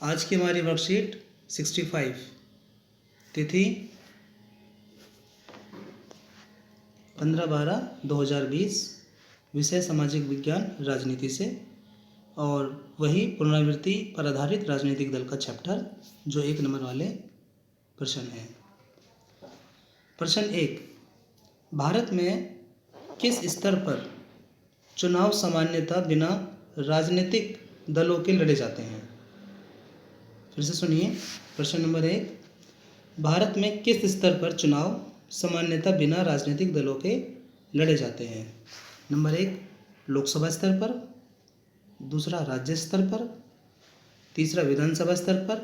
आज की हमारी वर्कशीट 65, तिथि 15/12/2020, विषय सामाजिक विज्ञान राजनीति से, और वही पुनरावृत्ति पर आधारित राजनीतिक दल का चैप्टर, जो 1 नंबर वाले प्रश्न है। प्रश्न 1, भारत में किस स्तर पर चुनाव सामान्यतः बिना राजनीतिक दलों के लड़े जाते हैं? फिर से सुनिए। प्रश्न नंबर 1, भारत में किस स्तर पर चुनाव सामान्यतः बिना राजनीतिक दलों के लड़े जाते हैं? नंबर 1, लोकसभा स्तर पर, दूसरा राज्य स्तर पर, तीसरा विधानसभा स्तर पर,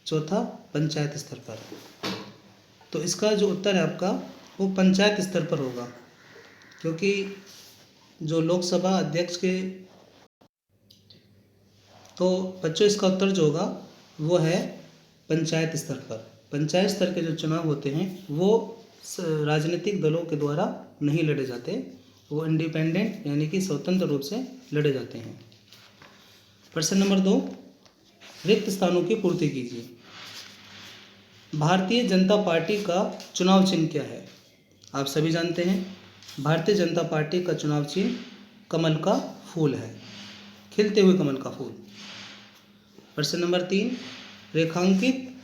चौथा पंचायत स्तर पर। तो इसका जो उत्तर है आपका वो पंचायत स्तर पर होगा, क्योंकि जो लोकसभा अध्यक्ष के, तो बच्चों इसका उत्तर जो होगा वो है पंचायत स्तर पर। पंचायत स्तर के जो चुनाव होते हैं वो राजनीतिक दलों के द्वारा नहीं लड़े जाते, वो इंडिपेंडेंट यानी कि स्वतंत्र रूप से लड़े जाते हैं। प्रश्न नंबर 2, रिक्त स्थानों की पूर्ति कीजिए। भारतीय जनता पार्टी का चुनाव चिन्ह क्या है? आप सभी जानते हैं भारतीय जनता पार्टी का चुनाव चिन्ह कमल का फूल है, खिलते हुए कमल का फूल। प्रश्न नंबर 3, रेखांकित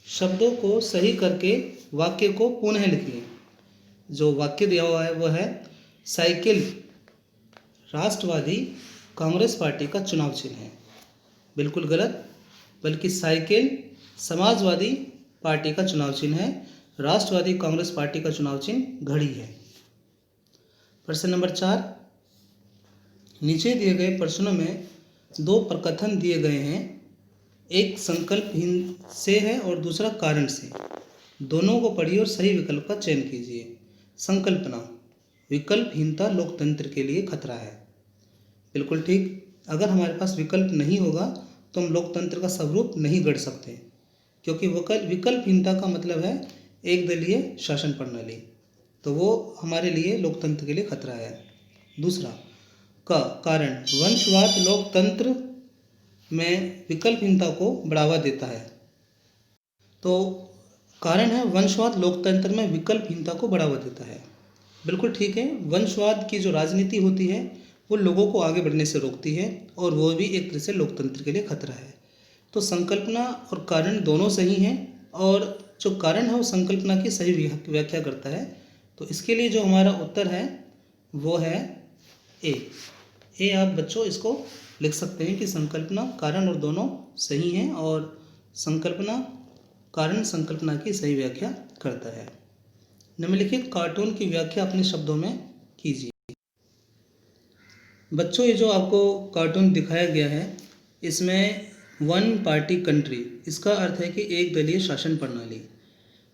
शब्दों को सही करके वाक्य को पुनः लिखिए। जो वाक्य दिया हुआ है वो है साइकिल राष्ट्रवादी कांग्रेस पार्टी का चुनाव चिन्ह है। बिल्कुल गलत, बल्कि साइकिल समाजवादी पार्टी का चुनाव चिन्ह है, राष्ट्रवादी कांग्रेस पार्टी का चुनाव चिन्ह घड़ी है। प्रश्न नंबर 4, नीचे दिए गए प्रश्नों में 2 प्रकथन दिए गए हैं, एक संकल्पहीन से है और दूसरा कारण से। दोनों को पढ़िए और सही विकल्प का चयन कीजिए। संकल्पना, विकल्पहीनता लोकतंत्र के लिए खतरा है। बिल्कुल ठीक, अगर हमारे पास विकल्प नहीं होगा तो हम लोकतंत्र का स्वरूप नहीं गढ़ सकते, क्योंकि विकल्पहीनता का मतलब है एक दलीय शासन प्रणाली, तो वो हमारे लिए लोकतंत्र के लिए खतरा है। दूसरा का कारण, वंशवाद लोकतंत्र में विकल्पहीनता को बढ़ावा देता है। तो कारण है वंशवाद लोकतंत्र में विकल्पहीनता को बढ़ावा देता है। बिल्कुल ठीक है, वंशवाद की जो राजनीति होती है वो लोगों को आगे बढ़ने से रोकती है, और वो भी एक तरह से लोकतंत्र के लिए खतरा है। तो संकल्पना और कारण दोनों सही हैं, और जो कारण है वो संकल्पना की सही व्याख्या करता है। तो इसके लिए जो हमारा उत्तर है वो है ए। आप बच्चों इसको लिख सकते हैं कि संकल्पना कारण और दोनों सही हैं, और संकल्पना कारण संकल्पना की सही व्याख्या करता है। निम्नलिखित कार्टून की व्याख्या अपने शब्दों में कीजिए। बच्चों, ये जो आपको कार्टून दिखाया गया है इसमें वन पार्टी कंट्री, इसका अर्थ है कि एक दलीय शासन प्रणाली।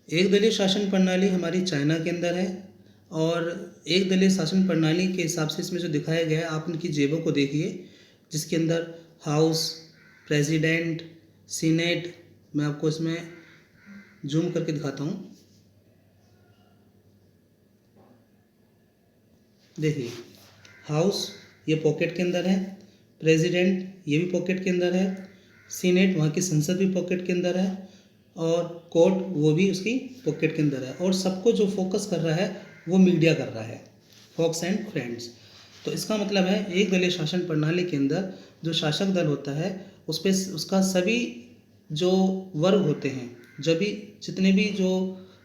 एक दलीय शासन प्रणाली हमारी चाइना के अंदर है, और एक दलीय शासन प्रणाली के हिसाब से इसमें जो दिखाया गया है, आप इनकी जेबों को देखिए, जिसके अंदर हाउस, प्रेसिडेंट, सीनेट, मैं आपको इसमें जूम करके दिखाता हूँ। देखिए, हाउस ये पॉकेट के अंदर है, प्रेसिडेंट ये भी पॉकेट के अंदर है, सीनेट वहाँ की संसद भी पॉकेट के अंदर है, और कोर्ट वो भी उसकी पॉकेट के अंदर है, और सबको जो फोकस कर रहा है वो मीडिया कर रहा है, फॉक्स एंड फ्रेंड्स। तो इसका मतलब है एक दलीय शासन प्रणाली के अंदर जो शासक दल होता है उस पर उसका सभी जो वर्ग होते हैं, जब भी जितने भी जो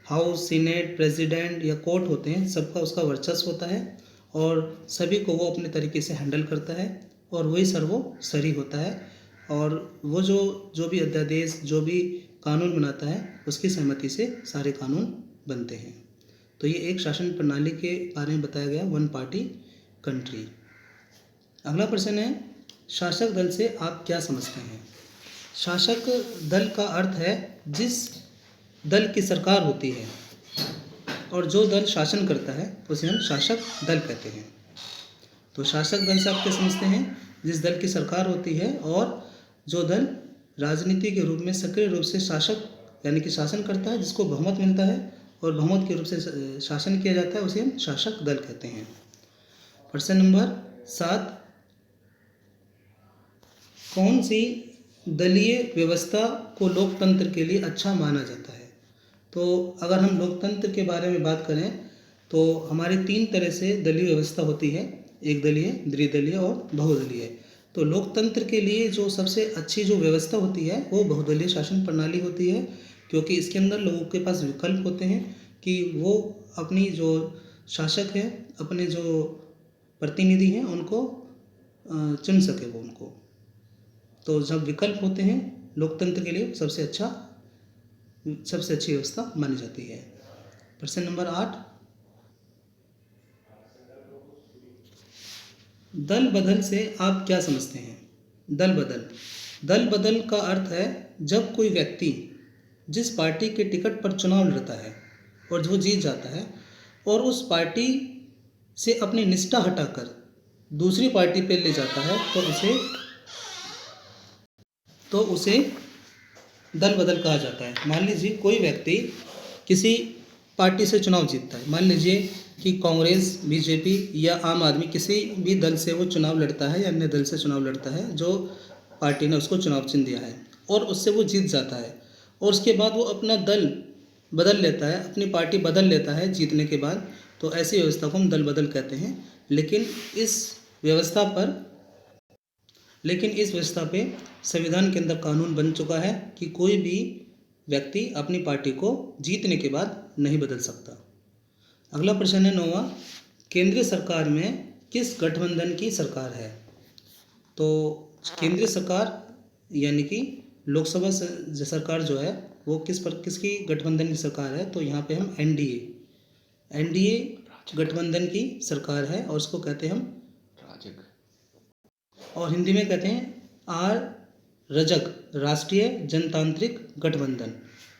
हाउस, सीनेट, प्रेसिडेंट या कोर्ट होते हैं, सबका उसका वर्चस्व होता है, और सभी को वो अपने तरीके से हैंडल करता है, और वही सर्वोपरि होता है, और वो जो भी अध्यादेश, जो भी कानून बनाता है उसकी सहमति से सारे कानून बनते हैं। तो ये एक शासन प्रणाली के बारे में बताया गया, वन पार्टी कंट्री। अगला प्रश्न है, शासक दल से आप क्या समझते हैं? शासक दल का अर्थ है जिस दल की सरकार होती है और जो दल शासन करता है उसे हम शासक दल कहते हैं। तो शासक दल से आप क्या समझते हैं? जिस दल की सरकार होती है और जो दल राजनीति के रूप में सक्रिय रूप से शासक यानी कि शासन करता है, जिसको बहुमत मिलता है और बहुमत के रूप से शासन किया जाता है, उसे हम शासक दल कहते हैं। प्रश्न नंबर 7, कौन सी दलीय व्यवस्था को लोकतंत्र के लिए अच्छा माना जाता है। तो अगर हम लोकतंत्र के बारे में बात करें तो हमारे 3 तरह से दलीय व्यवस्था होती है, एक दलीय, द्विदलीय और बहुदलीय। तो लोकतंत्र के लिए जो सबसे अच्छी जो व्यवस्था होती है वो बहुदलीय शासन प्रणाली होती है, क्योंकि इसके अंदर लोगों के पास विकल्प होते हैं कि वो अपनी जो शासक है, अपने जो प्रतिनिधि हैं उनको चुन सके वो उनको। तो जब विकल्प होते हैं लोकतंत्र के लिए सबसे अच्छी व्यवस्था मानी जाती है। प्रश्न नंबर 8, दल बदल से आप क्या समझते हैं? दल बदल का अर्थ है जब कोई व्यक्ति जिस पार्टी के टिकट पर चुनाव लड़ता है और वो जीत जाता है और उस पार्टी से अपनी निष्ठा हटाकर दूसरी पार्टी पे ले जाता है तो उसे दल बदल कहा जाता है। मान लीजिए कोई व्यक्ति किसी पार्टी से चुनाव जीतता है, मान लीजिए कि कांग्रेस, बीजेपी या आम आदमी, किसी भी दल से वो चुनाव लड़ता है या अन्य दल से चुनाव लड़ता है जो पार्टी ने उसको चुनाव चिन्ह दिया है, और उससे वो जीत जाता है और उसके बाद वो अपना दल बदल लेता है, अपनी पार्टी बदल लेता है जीतने के बाद, तो ऐसी व्यवस्था को हम दल बदल कहते हैं। लेकिन इस व्यवस्था पे संविधान के अंदर कानून बन चुका है कि कोई भी व्यक्ति अपनी पार्टी को जीतने के बाद नहीं बदल सकता। अगला प्रश्न है 9वां, केंद्रीय सरकार में किस गठबंधन की सरकार है? तो केंद्रीय सरकार यानी कि लोकसभा सरकार जो है वो किसकी गठबंधन की सरकार है? तो यहाँ पे हम एनडीए गठबंधन की सरकार है और उसको कहते हैं हम राजग, और हिंदी में कहते हैं रजक, राष्ट्रीय जनतांत्रिक गठबंधन।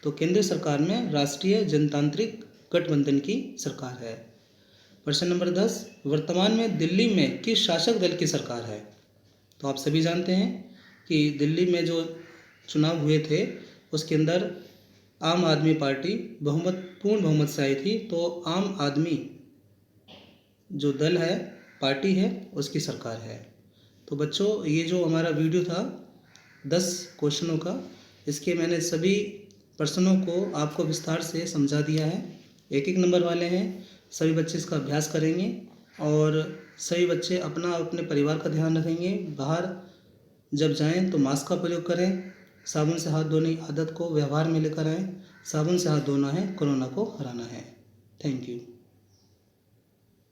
तो केंद्र सरकार में राष्ट्रीय जनतांत्रिक गठबंधन की सरकार है। प्रश्न नंबर 10, वर्तमान में दिल्ली में किस शासक दल की सरकार है? तो आप सभी जानते हैं कि दिल्ली में जो चुनाव हुए थे उसके अंदर आम आदमी पार्टी पूर्ण बहुमत से आई थी, तो आम आदमी जो दल है, पार्टी है, उसकी सरकार है। तो बच्चों, ये जो हमारा वीडियो था 10 क्वेश्चनों का, इसके मैंने सभी प्रश्नों को आपको विस्तार से समझा दिया है। 1-1 नंबर वाले हैं, सभी बच्चे इसका अभ्यास करेंगे और सभी बच्चे अपने परिवार का ध्यान रखेंगे। बाहर जब जाएं तो मास्क का प्रयोग करें, साबुन से हाथ धोने की आदत को व्यवहार में लेकर आएँ। साबुन से हाथ धोना है, कोरोना को हराना है। Thank you.